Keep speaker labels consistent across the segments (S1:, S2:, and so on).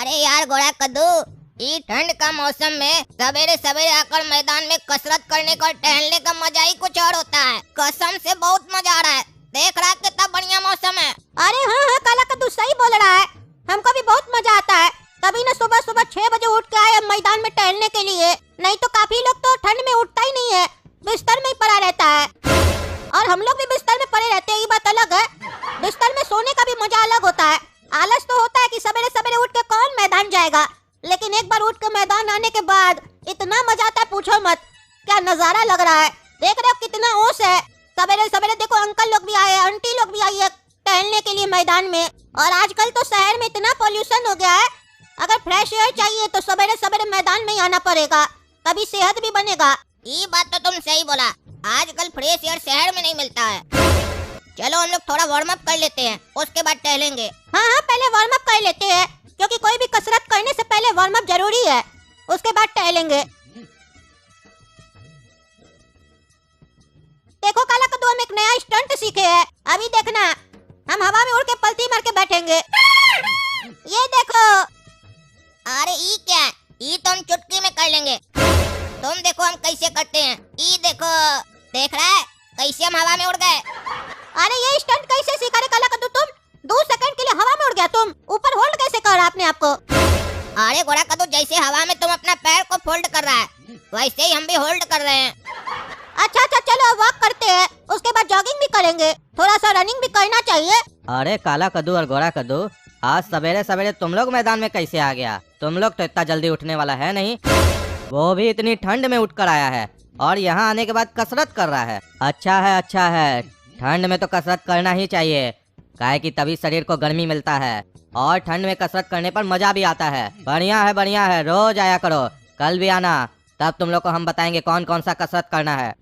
S1: अरे यार गोरा कद्दू, ये ठंड का मौसम में सवेरे सवेरे आकर मैदान में कसरत करने का और टहलने का मजा ही कुछ और होता है। कसम से बहुत मजा आ रहा है। देख रहा है कितना बढ़िया मौसम है।
S2: अरे हाँ काला कद्दू सही बोल रहा है, हमको भी बहुत मजा आता है। तभी ना सुबह सुबह 6 बजे उठ के आए मैदान में टहलने के लिए। नहीं तो काफी लोग तो ठंड में उठता ही नहीं है, बिस्तर में ही पड़ा रहता है। और हम लोग भी बिस्तर में पड़े रहते हैं, ये बात अलग है। बिस्तर में सोने का भी मजा अलग होता है। आलस तो होता है कि सवेरे सवेरे उठ के कौन मैदान जाएगा, लेकिन एक बार उठ के मैदान आने के बाद इतना मजा आता है पूछो मत। क्या नजारा लग रहा है, देख रहे हो कितना ओस है। सवेरे सवेरे देखो अंकल लोग भी आए, आंटी लोग भी आई है टहलने के लिए मैदान में। और आजकल तो शहर में इतना पोल्यूशन हो गया है, अगर फ्रेश एयर चाहिए तो सवेरे सवेरे मैदान में ही आना पड़ेगा, तभी सेहत भी बनेगा।
S1: ये बात तो तुम सही बोला, आजकल फ्रेश एयर शहर में नहीं मिलता है। चलो हम लोग थोड़ा वार्म अप कर लेते हैं, उसके बाद टहलेंगे।
S2: हाँ पहले वार्म अप कर लेते हैं, क्योंकि कोई भी कसरत करने से पहले वार्म अप जरूरी है, उसके बाद टहलेंगे। देखो काला कद्दू, हम एक नया स्टंट सीखे हैं। अभी देखना, हम हवा में उड़ के पलटी मार के बैठेंगे। ये देखो।
S1: अरे ये क्या है, ये तो हम चुटकी में कर लेंगे। तुम देखो हम कैसे करते हैं। ये देखो, देख रहा है कैसे हम हवा में उड़ गए।
S2: अरे ये स्टंट कैसे सीखा रे काला कद्दू तुम? 2 सेकंड के लिए हवा में उड़ गया तुम, ऊपर होल्ड कैसे कर रहा आपने आपको?
S1: अरे गोरा कद्दू, जैसे हवा में तुम अपना पैर को फोल्ड कर रहा है, वैसे ही हम भी होल्ड कर रहे हैं।
S2: अच्छा चलो वॉक करते हैं, उसके बाद जॉगिंग भी करेंगे, थोड़ा सा रनिंग भी करना चाहिए।
S3: अरे काला कद्दू और गोरा कद्दू, आज सवेरे सवेरे तुम लोग मैदान में कैसे आ गया? तुम लोग तो इतना जल्दी उठने वाला है नहीं, वो भी इतनी ठंड में उठ कर आया है और यहाँ आने के बाद कसरत कर रहा है। अच्छा है, ठंड में तो कसरत करना ही चाहिए, काहे कि तभी शरीर को गर्मी मिलता है और ठंड में कसरत करने पर मजा भी आता है। बढ़िया है, रोज आया करो, कल भी आना, तब तुम लोग को हम बताएंगे कौन कौन सा कसरत करना है।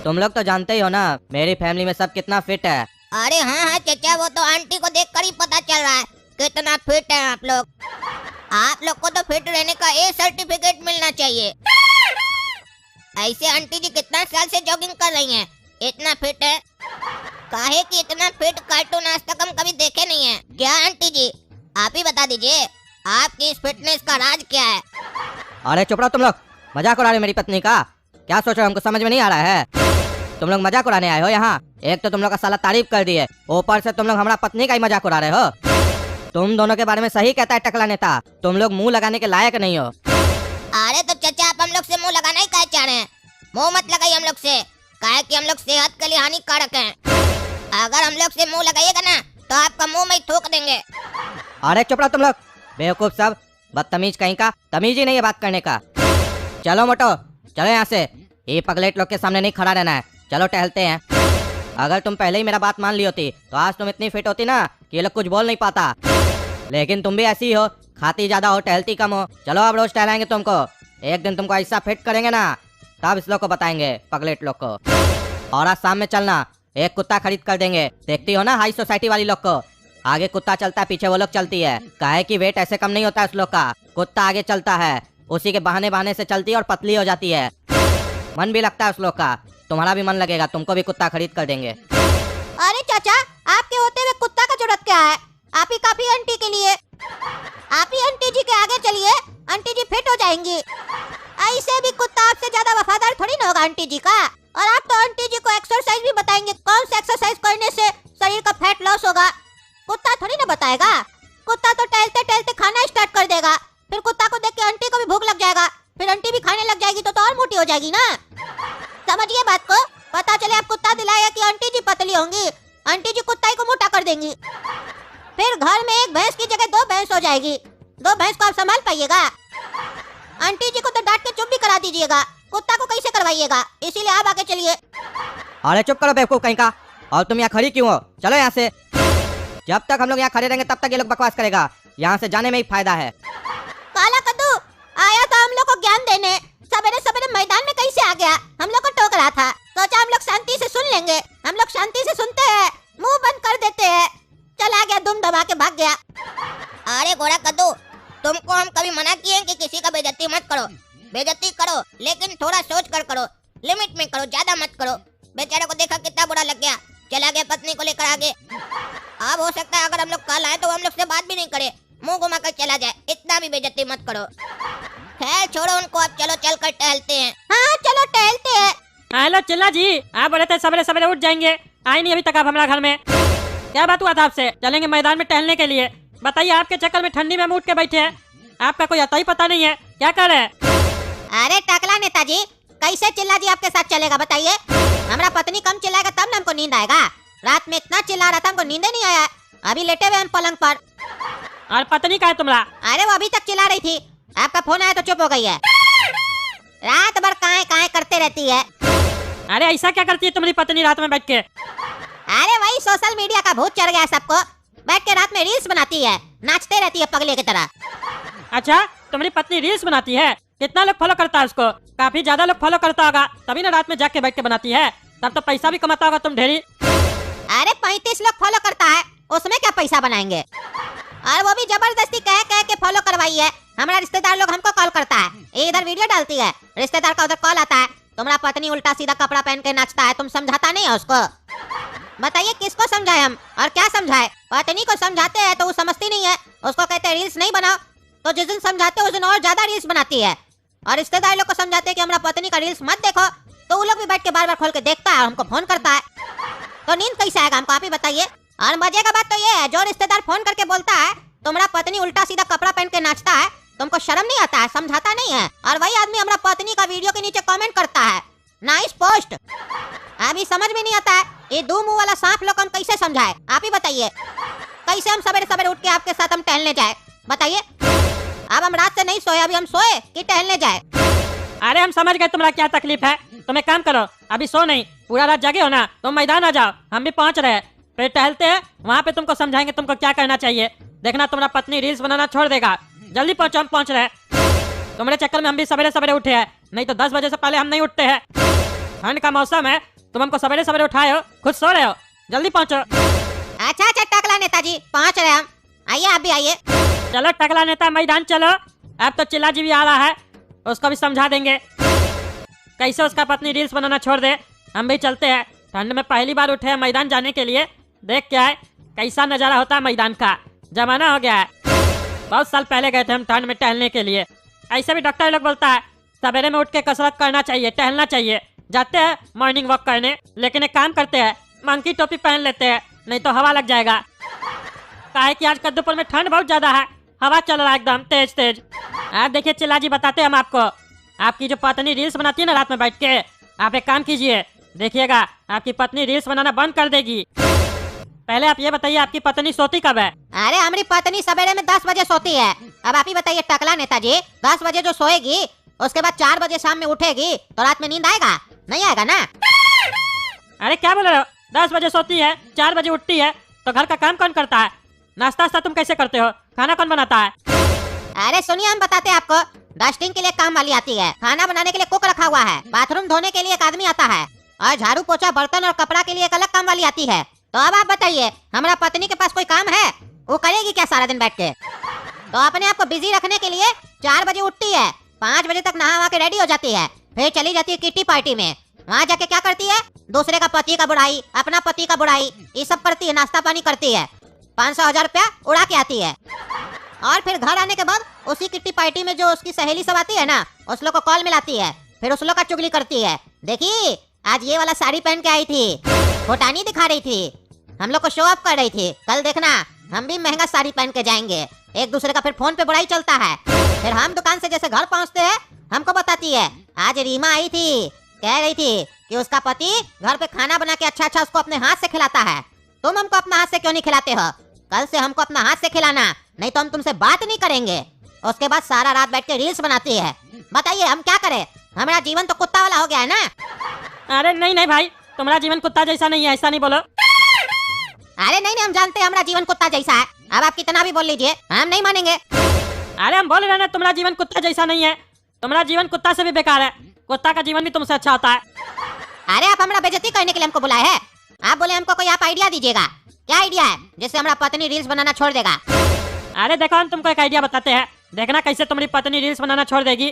S3: तुम लोग तो जानते ही हो ना मेरी फैमिली में सब कितना फिट है।
S1: अरे हाँ चचा, वो तो आंटी को देखकर ही पता चल रहा है कितना फिट है आप लोग। आप लोग को तो फिट रहने का ए सर्टिफिकेट मिलना चाहिए। ऐसे आंटी जी कितना साल से जॉगिंग कर रही हैं, इतना फिट है। काहे कि इतना फिट कार्टून आज तक हम कभी देखे नहीं है। क्या आंटी जी, आप ही बता दीजिए आपकी इस फिटनेस का राज क्या है?
S3: अरे चुप रहो तुम लोग, मजाक उड़ा रहे मेरी पत्नी का। क्या सोच रहे हो, हमको समझ में नहीं आ रहा है? तुम लोग मजाक उड़ाने आए हो यहाँ? एक तो तुम लोग का साला तारीफ कर दिए, ऊपर से तुम लोग हमारा पत्नी का ही मजाक उड़ा रहे हो। तुम दोनों के बारे में सही कहता है टकला नेता, तुम लोग मुंह लगाने के लायक नहीं हो।
S1: अरे तो चचा, आप हम लोग से मुंह लगाना ही क्या चाह रहे हैं? मुंह मत लगाइए हम लोग से, काहे कि हम लोग सेहत के लिए हानिकारक हैं। अगर हम लोग से मुंह लगाइएगा ना तो आपका मुंह में ही थूक देंगे।
S3: अरे चुप रहो तुम लोग, बेवकूफ सब, बदतमीज कहीं का, तमीज ही नहीं है बात करने का। चलो मोटो, चलो यहाँ से, ये पगलेट लोग के सामने नहीं खड़ा रहना है, चलो टहलते हैं। अगर तुम पहले ही मेरा बात मान ली होती तो आज तुम इतनी फिट होती ना कि ये लोग कुछ बोल नहीं पाता, लेकिन तुम भी ऐसी हो, खाती ज्यादा हो टहलती कम हो। चलो अब रोज टहलाएंगे तुमको, एक दिन तुमको ऐसा फिट करेंगे ना तब इस लोग को बताएंगे, पगलेट लोग को। और आज शाम में चलना, एक कुत्ता खरीद कर देंगे, देखती हो ना हाई सोसाइटी वाली लोग को, आगे कुत्ता चलता है पीछे वो लोग चलती है। काहे कि वेट ऐसे कम नहीं होता है उस लोग का, कुत्ता आगे चलता है, उसी के बहाने से चलती है और पतली हो जाती है, मन भी लगता है उस लोग का। तुम्हारा भी मन लगेगा, तुमको भी कुत्ता खरीद कर देंगे।
S2: अरे चाचा, आपके होते हुए कुत्ता का जरूरत क्या है? आप ही काफी आंटी के लिए। आप ही आंटी जी के आगे चलिए, आंटी जी फिट हो जाएंगी। ऐसे भी कुत्ता आपसे ज्यादा वफादार थोड़ी ना होगा आंटी जी का। और आप तो आंटी जी को एक्सरसाइज भी बताएंगे, कौन सा एक्सरसाइज करने से शरीर का फैट लॉस होगा, कुत्ता थोड़ी ना बताएगा। कुत्ता तो टहलते टहलते खाना स्टार्ट कर देगा, फिर कुत्ता को देख के आंटी को भी भूख लग जाएगा, फिर आंटी भी खाने लग जाएगी तो और मोटी हो जाएगी ना। समझिए बात को, पता चले आप कुत्ता दिलाया कि आंटी जी पतली होंगी, आंटी जी कुत्ता ही को मोटा कर देंगी, फिर घर में एक भैंस की जगह 2 भैंस हो जाएगी। 2 भैंस को आप संभाल पाइएगा? आंटी जी को तो डांट के चुप भी करा दीजिएगा, कुत्ता को कैसे करवाइएगा? इसीलिए आप आगे चलिए।
S3: अरे चुप करो बेवकूफ कहीं का, और तुम यहाँ खड़ी क्यों हो? चलो यहाँ से, जब तक हम लोग यहाँ खड़े रहेंगे तब तक ये लोग बकवास करेगा, यहाँ से जाने में ही फायदा है।
S2: काला कद्दू आया था हम लोग को ज्ञान देने, सवेरे सवेरे मैदान में कैसे आ गया? हम लोग को टोक रहा था, सोचा हम लोग शांति से सुन लेंगे। हम लोग शांति से सुनते हैं, मुंह बंद कर देते हैं, चला गया, दुम दबा के भाग गया।
S1: अरे गोरा कद्दू, तुमको हम कभी मना किए कि किसी का बेइज्जती मत करो? बेइज्जती करो लेकिन थोड़ा सोच कर करो, लिमिट में करो, ज्यादा मत करो। बेचारे को देखा कितना बुरा लग गया, चला गया पत्नी को लेकर आगे। अब हो सकता है अगर हम लोग कल आए तो हम लोग से बात भी नहीं करे, मुंह घुमा कर चला जाए, इतना इतना भी बेइज्जती मत करो। खैर छोड़ो उनको, अब चलो चल कर टहलते हैं।
S2: हाँ चलो टहलते हैं।
S4: हेलो चिल्ला जी, आप बोले थे सवेरे सवेरे उठ जाएंगे, आए नहीं अभी तक आप हमारा घर में। क्या बात हुआ था आपसे? चलेंगे मैदान में टहलने के लिए। बताइए, आपके चक्कर में ठंडी में हम उठ के बैठे हैं, आपका कोई आता ही पता नहीं है, क्या कर रहे हैं?
S2: अरे टकला नेताजी, कैसे चिल्ला जी आपके साथ चलेगा बताइए? हमारा पत्नी कम चिल्लाएगा तब ना हमको नींद आएगा। रात में इतना चिल्ला रहा था हमको नींद नहीं आया। अभी लेटे हुए हम पलंग पर।
S4: और पत्नी का है तुम्हारा?
S2: अरे वो अभी तक चिल्ला रही थी, आपका फोन आया तो चुप हो गई है। रात भर काहे काहे करते रहती है।
S4: अरे ऐसा क्या करती है तुम्हारी पत्नी रात में बैठ के?
S2: अरे वही सोशल मीडिया का भूत चढ़ गया है सबको, बैठ के रात में रील्स बनाती है, नाचते रहती है पगले की तरह।
S4: अच्छा, तुम्हारी पत्नी रील्स बनाती है? कितना लोग फॉलो करता है उसको? काफी ज्यादा लोग फॉलो करता होगा, तभी ना रात में जाग के बैठ के बनाती है। तब तो पैसा भी कमाता होगा तुम ढेरी।
S2: अरे 35 लोग फॉलो करता है, उसमें क्या पैसा बनाएंगे? और वो भी जबरदस्ती कह कह के फॉलो करवाई है। हमारा रिश्तेदार लोग हमको कॉल करता है, ये इधर वीडियो डालती है, रिश्तेदार का उधर कॉल आता है, तुम्हारा पत्नी उल्टा सीधा कपड़ा पहन के नाचता है, तुम समझाता नहीं है उसको? बताइए किसको समझाए हम और क्या समझाए? पत्नी को समझाते हैं तो वो समझती नहीं है, उसको कहते हैं रील्स नहीं बनाओ, तो जिस दिन समझाते उस दिन और ज्यादा रील्स बनाती है। और रिश्तेदार लोग को समझाते हैं कि हमारा पत्नी का रील्स मत देखो, तो वो लोग भी बैठ के बार बार खोल के देखता है और हमको फोन करता है। तो नींद कैसे आएगा हमको, आप ही बताइए? और मजे का बात तो ये है, जो रिश्तेदार फोन करके बोलता है तुम्हारा पत्नी उल्टा सीधा कपड़ा पहन के नाचता है, तुमको शर्म नहीं आता है, समझाता नहीं है, और वही आदमी हमारा पत्नी का वीडियो के नीचे कमेंट करता है, नाइस पोस्ट। अभी समझ में नहीं आता है, ये दो मुंह वाला सांप लोग हम कैसे समझाए, आप ही बताइए? कैसे हम सवेरे सवेरे उठ के आपके साथ हम टहलने जाए, बताइए? अब हम रात से नहीं सोए, अभी हम सोए कि टहलने जाए?
S4: अरे हम समझ गए तुम्हारा क्या तकलीफ है। तुम एक काम करो, अभी सो नहीं, पूरा रात जागे हो ना, तुम मैदान आ जाओ, हम भी पहुंच रहे हैं, फिर टहलते हैं, वहाँ पे तुमको समझाएंगे तुमको क्या करना चाहिए। देखना तुम्हारा पत्नी रील्स बनाना छोड़ देगा। जल्दी पहुंचो, हम पहुंच रहे हैं। तुम्हारे चक्कर में हम भी सवेरे सवेरे उठे हैं, नहीं तो 10 बजे से पहले हम नहीं उठते हैं। ठंड का मौसम है, तुम हमको सवेरे सवेरे उठाए हो, खुद सो रहे हो, जल्दी पहुंचो।
S2: अच्छा अच्छा टकला नेताजी, पहुंच रहे हम, आइए आप भी आइए।
S4: चलो टकला नेता, मैदान चलो। अब तो चिल्ला जी भी आ रहा है, उसको भी समझा देंगे कैसे उसका पत्नी रील्स बनाना छोड़ दे। हम भी चलते हैं, ठंड में पहली बार उठे हैं मैदान जाने के लिए। देख क्या है, कैसा नजारा होता है मैदान का, जमाना हो गया है। बहुत साल पहले गए थे हम ठंड में टहलने के लिए। ऐसे भी डॉक्टर लोग बोलता है सवेरे में उठ के कसरत करना चाहिए, टहलना चाहिए। जाते हैं मॉर्निंग वॉक करने, लेकिन एक काम करते हैं, मंकी टोपी पहन लेते हैं, नहीं तो हवा लग जाएगा। काहे कि आज कद्दूपुर में ठंड बहुत ज्यादा है, हवा चल रहा है एकदम तेज तेज। आप देखिए चिल्ला जी, बताते हैं हम आपको, आपकी जो पत्नी रील्स बनाती है ना रात में बैठ के, आप एक काम कीजिए, देखिएगा आपकी पत्नी रील्स बनाना बंद कर देगी। पहले आप ये बताइए, आपकी पत्नी सोती कब है?
S2: अरे हमारी पत्नी सवेरे में 10 बजे सोती है। अब आप ही बताइए टकला नेताजी, 10 बजे जो सोएगी, उसके बाद 4 बजे शाम में उठेगी, तो रात में नींद आएगा? नहीं आएगा ना।
S4: अरे क्या बोल रहे हो? 10 बजे सोती है, 4 बजे उठती है, तो घर का काम कौन करता है? नाश्ता वास्ता तुम कैसे करते हो? खाना कौन बनाता है?
S2: अरे सुनिए, हम बताते हैं आपको। डस्टिंग के लिए काम वाली आती है, खाना बनाने के लिए कुक रखा हुआ है, बाथरूम धोने के लिए एक आदमी आता है, और झाड़ू पोछा बर्तन और कपड़ा के लिए एक अलग काम वाली आती है। तो अब आप बताइए, हमारा पत्नी के पास कोई काम है? वो करेगी क्या सारा दिन बैठ के? तो अपने आप को बिजी रखने के लिए 4 बजे उठती है, 5 बजे तक नहा के रेडी हो जाती है, फिर चली जाती है किट्टी पार्टी में। वहाँ जाके क्या करती है? दूसरे का पति का बुराई, अपना पति का बुराई, ये सब करती है, नाश्ता पानी करती है, 500-1000 रुपया उड़ा के आती है। और फिर घर आने के बाद उसी किट्टी पार्टी में जो उसकी सहेली सब आती है ना, उस लोग को कॉल मिलाती है, फिर उस लोग का चुगली करती है। देखी, आज ये वाला साड़ी पहन के आई थी, फोटानी दिखा रही थी, हम लोग को शो ऑफ कर रही थी, कल देखना हम भी महंगा साड़ी पहन के जाएंगे। एक दूसरे का फिर फोन पे बुराई चलता है। फिर हम दुकान से जैसे घर पहुंचते हैं, हमको बताती है आज रीमा आई थी, कह रही थी कि उसका पति घर पे खाना बना के अच्छा अच्छा उसको अपने हाथ से खिलाता है। तुम हमको अपना हाथ से क्यों नहीं खिलाते हो? कल से हमको अपना हाथ से खिलाना, नहीं तो हम तुमसे बात नहीं करेंगे। उसके बाद सारा रात बैठ के रील्स बनाती है। बताइए हम क्या करें? हमारा जीवन तो कुत्ता वाला हो गया है ना।
S4: अरे नहीं नहीं भाई, तुम्हारा जीवन कुत्ता जैसा नहीं है, ऐसा नहीं बोलो।
S2: अरे नहीं नहीं, हम जानते हैं हमारा जीवन कुत्ता जैसा है, अब आप कितना भी बोल लीजिए, हम नहीं मानेंगे।
S4: अरे हम बोल रहे हैं ना, तुम्हारा जीवन कुत्ता जैसा नहीं है, तुम्हारा जीवन कुत्ता से भी बेकार है, कुत्ता का जीवन भी तुमसे अच्छा होता है।
S2: अरे आप हमारा बेइज्जती करने के लिए हमको बुलाए हैं? आप बोले हमको कोई आप आइडिया दीजिएगा, क्या आइडिया है जिससे हमारा पत्नी रील्स बनाना छोड़ देगा?
S4: अरे देखो, हम तुमको एक आइडिया बताते हैं, देखना कैसे तुम्हारी पत्नी रील्स बनाना छोड़ देगी।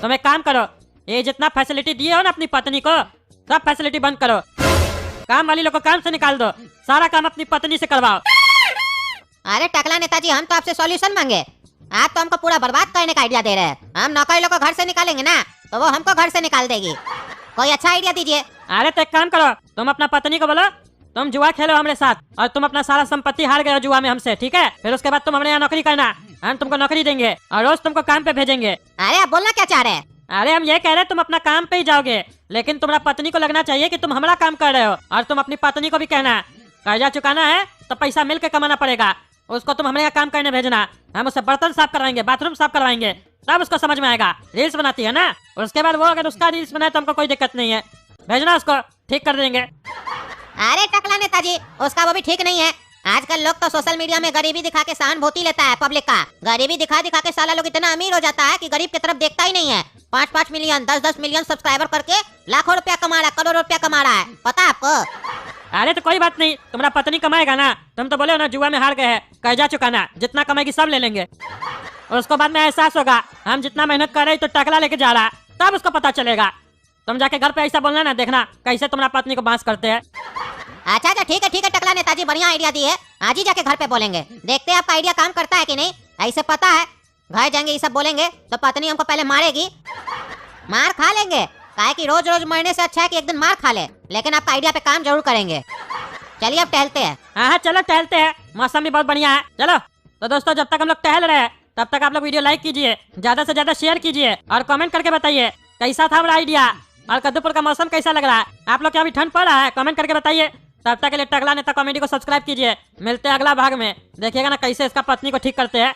S4: तुम एक काम करो, ये जितना फैसिलिटी दिए हो ना अपनी पत्नी को, सब फैसिलिटी बंद करो, काम वाली लोग को काम से निकाल दो, सारा काम अपनी पत्नी से करवाओ।
S2: अरे टकला नेताजी, हम तो आपसे सॉल्यूशन मांगे, आप तो हमको पूरा बर्बाद करने का आइडिया दे रहे हैं। हम नौकरी लोग को घर से निकालेंगे ना तो वो हमको घर से निकाल देगी। कोई अच्छा आइडिया दीजिए।
S4: अरे तो एक काम करो, तुम अपना पत्नी को बोलो तुम जुआ खेलो हमारे साथ और तुम अपना सारा संपत्ति हार गए हो जुआ में हमसे, ठीक है? फिर उसके बाद तुम हमारे यहाँ नौकरी करना, हम तुमको नौकरी देंगे और रोज तुमको काम पे भेजेंगे।
S2: अरे आप बोलना क्या चाह रहे हैं?
S4: अरे हम ये कह रहे हैं तुम अपना काम पे ही जाओगे, लेकिन तुम्हारा पत्नी को लगना चाहिए कि तुम हमारा काम कर रहे हो। और तुम अपनी पत्नी को भी कहना कर्जा चुकाना है तो पैसा मिल के कमाना पड़ेगा, उसको तुम हमारे यहाँ काम करने भेजना। हम उससे बर्तन साफ करवाएंगे, बाथरूम साफ करवाएंगे, तब उसको समझ में आएगा। रील्स बनाती है ना, उसके बाद वो अगर उसका रील्स बनाए तो हमको कोई दिक्कत नहीं है, भेजना उसको, ठीक कर देंगे।
S2: अरे टकला नेताजी, उसका वो भी ठीक नहीं है। आजकल लोग तो सोशल मीडिया में गरीबी दिखा के सहानुभूति लेता है पब्लिक का। गरीबी दिखा दिखा के साला लोग इतना अमीर हो जाता है कि गरीब की तरफ देखता ही नहीं है। 5-5 मिलियन 10-10 मिलियन सब्सक्राइबर करके लाखों रुपया कमा रहा है, करोड़ों रुपया कमा रहा है, पता है आपको?
S4: अरे तो कोई बात नहीं, तुम्हारा पत्नी कमाएगा ना। तुम तो बोले हो ना जुआ में हार गए हैं, कर्जा चुकाना, जितना कमाएगी सब ले लेंगे। और उसको बाद में एहसास होगा हम जितना मेहनत कर रहे तो टकला लेके जा रहा है, तब उसको पता चलेगा। तुम जाके घर पे ऐसा बोलना ना, देखना कैसे तुम्हारा पत्नी को बांस करते हैं।
S2: अच्छा ठीक है टकला नेताजी, बढ़िया आइडिया दी है। आज ही जाके घर पे बोलेंगे, देखते हैं आपका आइडिया काम करता है कि नहीं। ऐसे पता है घर जाएंगे ये सब बोलेंगे तो पत्नी हमको पहले मारेगी, मार खा लेंगे। काहे कि रोज रोज मरने से अच्छा है कि एक दिन मार खा ले। लेकिन आपका आइडिया पे काम जरूर करेंगे। चलिए अब टहलते हैं।
S4: हाँ चलो टहलते हैं, मौसम भी बहुत बढ़िया है। चलो तो दोस्तों, जब तक हम लोग टहल रहे हैं तब तक आप लोग वीडियो लाइक कीजिए, ज्यादा से ज्यादा शेयर कीजिए और कमेंट करके बताइए कैसा था हमारा आइडिया और कद्दूपुर का मौसम कैसा लग रहा है। आप लोग क्या अभी ठंड पड़ रहा है? कमेंट करके बताइए। तब तक के लिए टकला नेता कॉमेडी को सब्सक्राइब कीजिए। मिलते हैं अगला भाग में, देखिएगा ना कैसे इसका पत्नी को ठीक करते हैं।